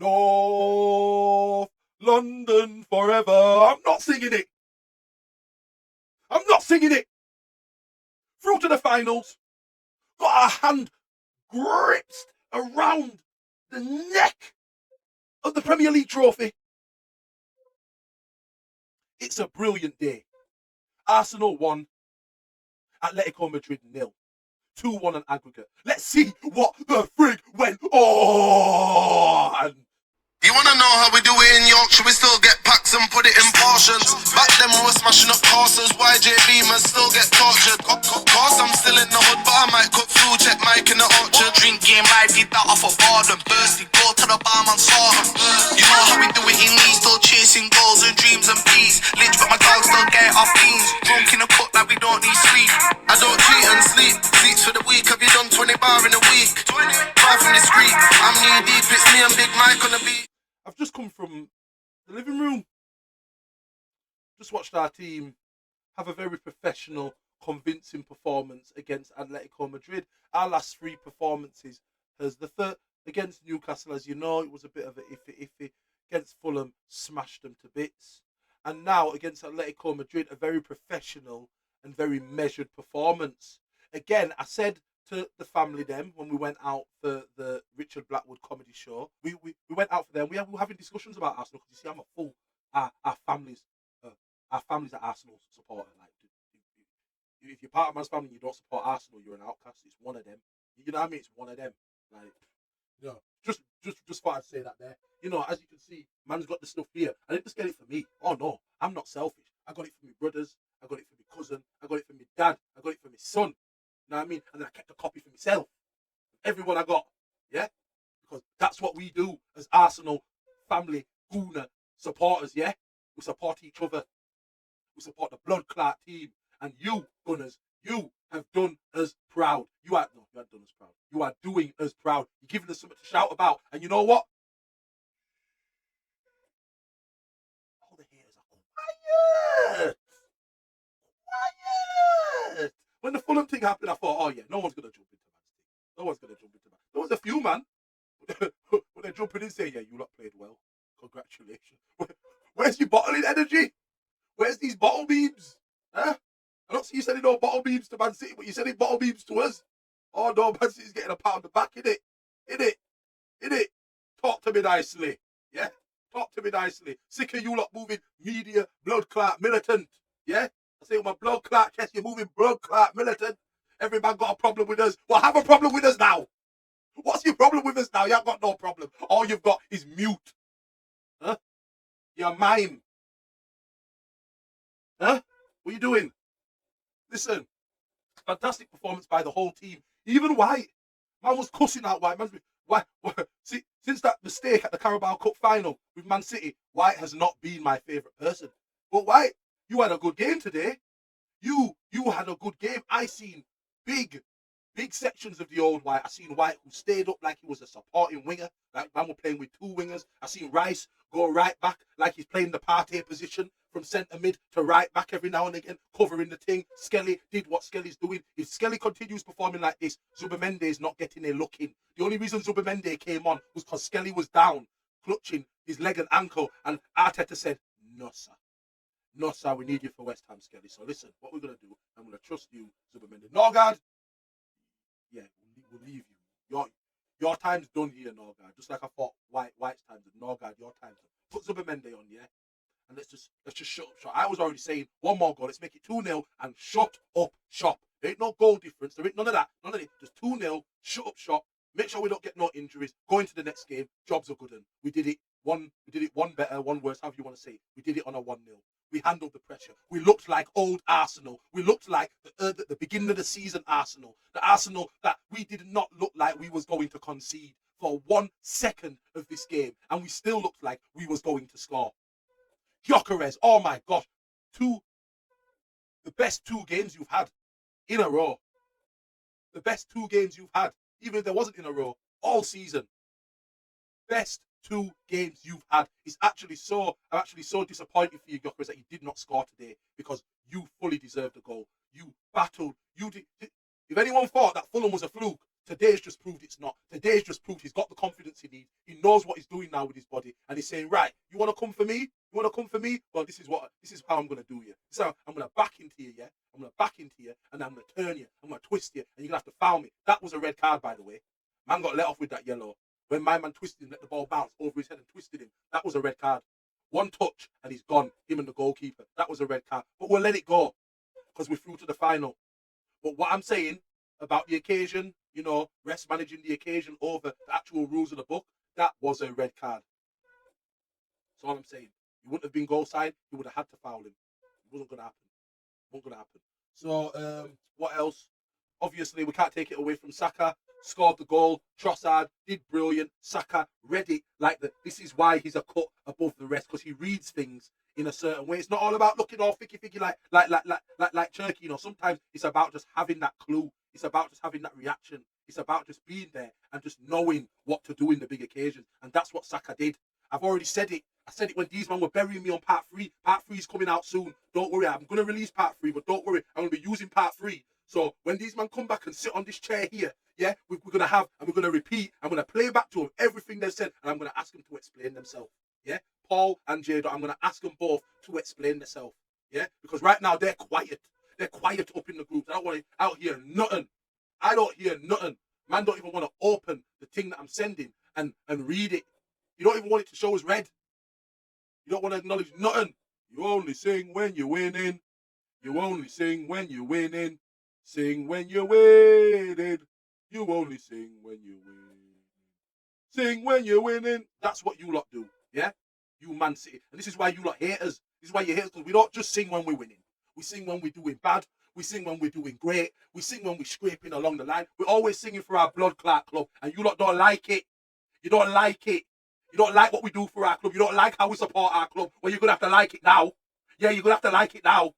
North London forever. I'm not singing it. I'm not singing it. Through to the finals. Got our hand gripped around the neck of the Premier League trophy. It's a brilliant day. Arsenal won. Atletico Madrid 0. 2-1 on aggregate. Let's see what the frig went on. You wanna know how we do it in Yorkshire? We still get packs and put it in portions. Back then we were smashing up courses. YJ Beamers still get tortured. Course I'm still in the hood, but I might cook food. Check Mike in the orchard. Drink game live, eat that off a board and bursty. Go to the barman, saw him. You know how we do it in these. Still chasing goals and dreams and peace. Lynch, but my dog still get off beans. Drunk in the cut like we don't need sleep. I don't cheat and sleep. Seats for the week. Have you done 20 bar in a week? 5 from the street. I'm knee deep. It's me and Big Mike on the beat. I've just come from the living room. Just watched our team have a very professional, convincing performance against Atletico Madrid. Our last 3 performances as the third against Newcastle, as you know, it was a bit of an iffy. Against Fulham, smashed them to bits. And now against Atletico Madrid, a very professional and very measured performance. Again, I said to the family then when we went out for the Richard Blackwood comedy show, we went out for them. We were having discussions about Arsenal because you see, I'm a full our families are Arsenal supporter. Like, if you're part of man's family and you don't support Arsenal, you're an outcast. It's one of them. You know what I mean? It's one of them. Like, you know, just thought I'd say that there. You know, as you can see, man's got the stuff here. I didn't just get it for me. Oh no, I'm not selfish. I got it for my brothers. I got it for my cousin. I got it for my dad. I got it for my son. You know what I mean? And then I kept a copy for myself. Everyone I got. Yeah? Because that's what we do as Arsenal family Gooner supporters, yeah? We support each other. We support the blood clot team. And you, Gunners, you have done us proud. You haven't done us proud. You are doing us proud. You're giving us something to shout about. And you know what? All the haters are quiet. Quiet. When the Fulham thing happened, I thought, oh yeah, no one's going to jump into that. No one's going to jump into that. There was a few, man. When they're jumping in, saying, yeah, you lot played well. Congratulations. Where's your bottling energy? Where's these bottle beams? Huh? I don't see you sending no bottle beams to Man City, but you're sending bottle beams to us. Oh no, Man City's getting a pat on the back, innit? Talk to me nicely. Yeah? Talk to me nicely. Sick of you lot moving media, blood clot, militant. Yeah? I say with my blood clot chest, you're moving blood clot, militant. Every man got a problem with us. Well, have a problem with us now. What's your problem with us now? You haven't got no problem. All you've got is mute. Huh? You're mime. Huh? What are you doing? Listen, fantastic performance by the whole team. Even White. Man was cussing out White. See, since that mistake at the Carabao Cup final with Man City, White has not been my favourite person. But White, you had a good game today. You had a good game. I seen big sections of the old White. I seen White who stayed up like he was a supporting winger. Like man were playing with 2 wingers. I seen Rice go right back like he's playing the Partey position from centre mid to right back every now and again, covering the thing. Skelly did what Skelly's doing. If Skelly continues performing like this, Zubamende is not getting a look in. The only reason Zubamende came on was because Skelly was down, clutching his leg and ankle, and Arteta said, no, sir. No, sir, we need you for West Ham, Skelly. So listen, what we're going to do, I'm going to trust you, Zubamende. Norgard, yeah, we'll leave you. Your time's done here, Norgard. Just like I thought White's time's done. Norgard, your time's done. Put Zubamende on, yeah? And let's just shut up shop. I was already saying, one more goal, let's make it 2-0 and shut up shop. There ain't no goal difference. There ain't none of that. None of it. Just 2-0, shut up shop. Make sure we don't get no injuries. Go into the next game. Jobs are good. And we did it one better, one worse, however you want to say it. We did it on a 1-0. We handled the pressure. We looked like old Arsenal. We looked like the beginning of the season Arsenal. The Arsenal that we did not look like we was going to concede for 1 second of this game. And we still looked like we was going to score. Gyökeres, oh my gosh. The best 2 games you've had in a row. The best 2 games you've had, even if there wasn't in a row, all season. Best 2 games you've had. I'm actually so disappointed for you, Gyökeres, that you did not score today because you fully deserved a goal. You battled. You did. If anyone thought that Fulham was a fluke, Today's just proved it's not. Today's just proved he's got the confidence he needs. He knows what he's doing now with his body, and he's saying, right, you want to come for me? You want to come for me? Well, this is how I'm gonna do you. This is how I'm gonna back into you, yeah. I'm gonna back into you, and I'm gonna turn you. I'm gonna twist you, and you're gonna have to foul me. That was a red card, by the way. Man got let off with that yellow. When my man twisted him, let the ball bounce over his head and twisted him. That was a red card. One touch and he's gone. Him and the goalkeeper. That was a red card. But we'll let it go because we're through to the final. But what I'm saying about the occasion, you know, refs managing the occasion over the actual rules of the book, that was a red card. That's all I'm saying. He wouldn't have been goal side. He would have had to foul him. It wasn't going to happen. Wasn't going to happen. So, what else? Obviously, we can't take it away from Saka. Scored the goal. Trossard did brilliant. Saka read it like that. This is why he's a cut above the rest, because he reads things in a certain way. It's not all about looking all ficky like Turkey. You know, sometimes it's about just having that clue. It's about just having that reaction. It's about just being there and just knowing what to do in the big occasions. And that's what Saka did. I've already said it. I said it when these men were burying me on part 3. Part 3 is coming out soon. Don't worry. I'm going to release part 3, but don't worry. I'm going to be using part 3. So when these men come back and sit on this chair here, yeah, we're going to have, and we're going to repeat, I'm going to play back to them everything they've said, and I'm going to ask them to explain themselves. Yeah, Paul and Jado, I'm going to ask them both to explain themselves. Yeah, because right now they're quiet. They're quiet up in the groups. I don't want to out here nothing. I don't hear nothing. Man don't even want to open the thing that I'm sending and read it. You don't even want it to show as red. You don't want to acknowledge nothing. You only sing when you're winning. You only sing when you're winning. Sing when you're winning. You only sing when you're winning. Sing when you're winning. That's what you lot do, yeah? You Man City. And this is why you lot hate us. This is why you hate us, because we don't just sing when we're winning. We sing when we're doing bad. We sing when we're doing great. We sing when we're scraping along the line. We're always singing for our blood clot club, and you lot don't like it. You don't like it. You don't like what we do for our club. You don't like how we support our club. Well, you're going to have to like it now. Yeah, you're going to have to like it now.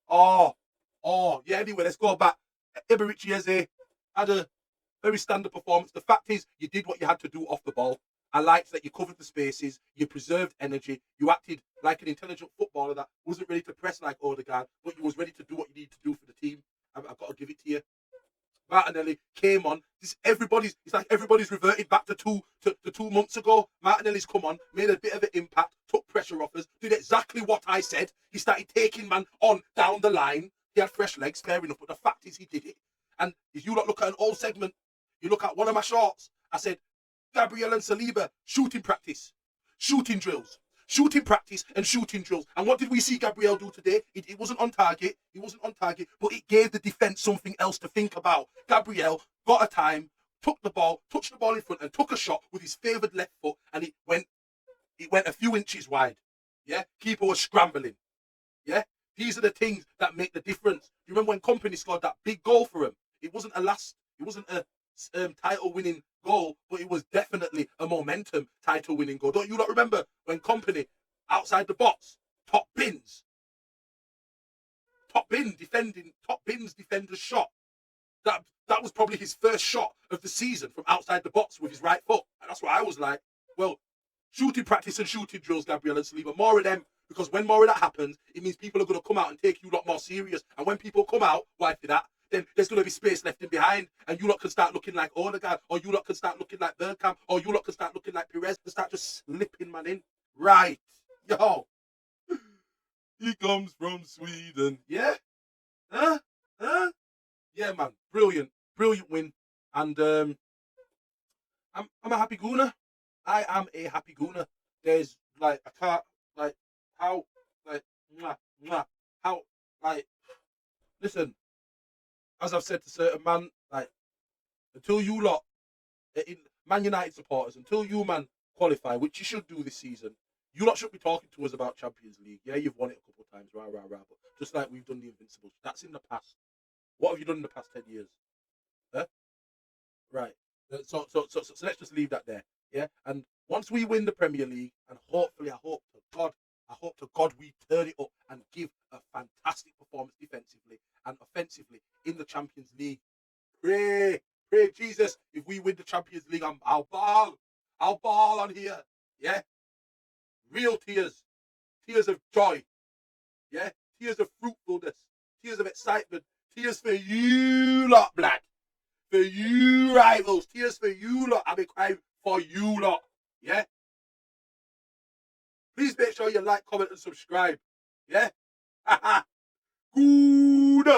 Oh, yeah, anyway, let's go back. Iberici Eze had a very standard performance. The fact is, you did what you had to do off the ball. I liked that you covered the spaces, you preserved energy, you acted like an intelligent footballer that wasn't ready to press like Odegaard, but you was ready to do what you need to do for the team. I've got to give it to you. Martinelli came on. It's like everybody's reverted back to 2 months ago. Martinelli's come on, made a bit of an impact, took pressure off us, did exactly what I said. He started taking man on down the line. He had fresh legs, fair enough, but the fact is he did it. And if you look at an old segment, you look at one of my shorts, I said, Gabriel and Saliba, shooting practice, shooting drills. Shooting practice and shooting drills. And what did we see Gabriel do today? It wasn't on target. He wasn't on target, but it gave the defence something else to think about. Gabriel got a time, took the ball, touched the ball in front, and took a shot with his favoured left foot, and it went a few inches wide. Yeah, keeper was scrambling. Yeah, these are the things that make the difference. You remember when Company scored that big goal for him? It wasn't a title-winning goal, but it was definitely a momentum title-winning goal. Don't you not remember when Company outside the box, top bins defender's shot? That was probably his first shot of the season from outside the box with his right foot. And that's what I was like, well, shooting practice and shooting drills, Gabriel and Saliba, more of them, because when more of that happens, it means people are going to come out and take you a lot more serious. And when people come out, why for that? Then there's going to be space left in behind, and you lot can start looking like Odegaard, or you lot can start looking like Bergkamp, or you lot can start looking like Perez, and start just slipping man in. Right. Yo. He comes from Sweden. Yeah? Huh? Yeah, man. Brilliant win. And I'm a happy gooner. I am a happy gooner. There's like, I can't, like, how, like, how, like, listen, as I've said to certain man, like, until you lot, Man United supporters, until you man qualify, which you should do this season, you lot should be talking to us about Champions League. Yeah, you've won it a couple of times, rah. But just like we've done the Invincibles, that's in the past. What have you done in the past 10 years? Huh? Right. So let's just leave that there. Yeah. And once we win the Premier League, and hopefully, I hope to God we turn it up and give a fantastic performance defensively and offensively in the Champions League. Pray Jesus, if we win the Champions League, I'll ball on here. Yeah. Real tears of joy. Yeah. Tears of fruitfulness. Tears of excitement. Tears for you lot, blood. for you rivals. Tears for you lot. I'll be crying for you lot. Yeah? Please make sure you like, comment, and subscribe. Yeah? Gooner!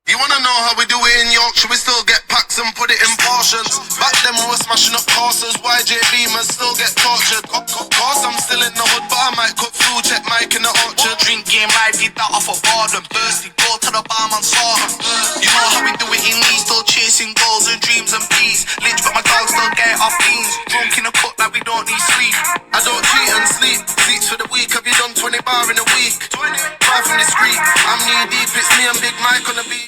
You wanna know how we do it in Yorkshire? We still get packs and put it in portions. Back then we were smashing up courses. YJ Beamers still get tortured. Course I'm still in the hood, but I might cook food. Check Mike in the orchard. Drink game live, eat that off a boredom. Thirsty, go to the barman, saw him. You know how we do it in Leeds, still chasing goals and dreams and peace. Lynch, but my dogs still get off beans. Drunk in a cup like we don't need sleep. I don't cheat and sleep. Seats for the week. Have you done 20 bar in a week? 5 from the street. I'm knee deep. It's me and Big Mike on the beat.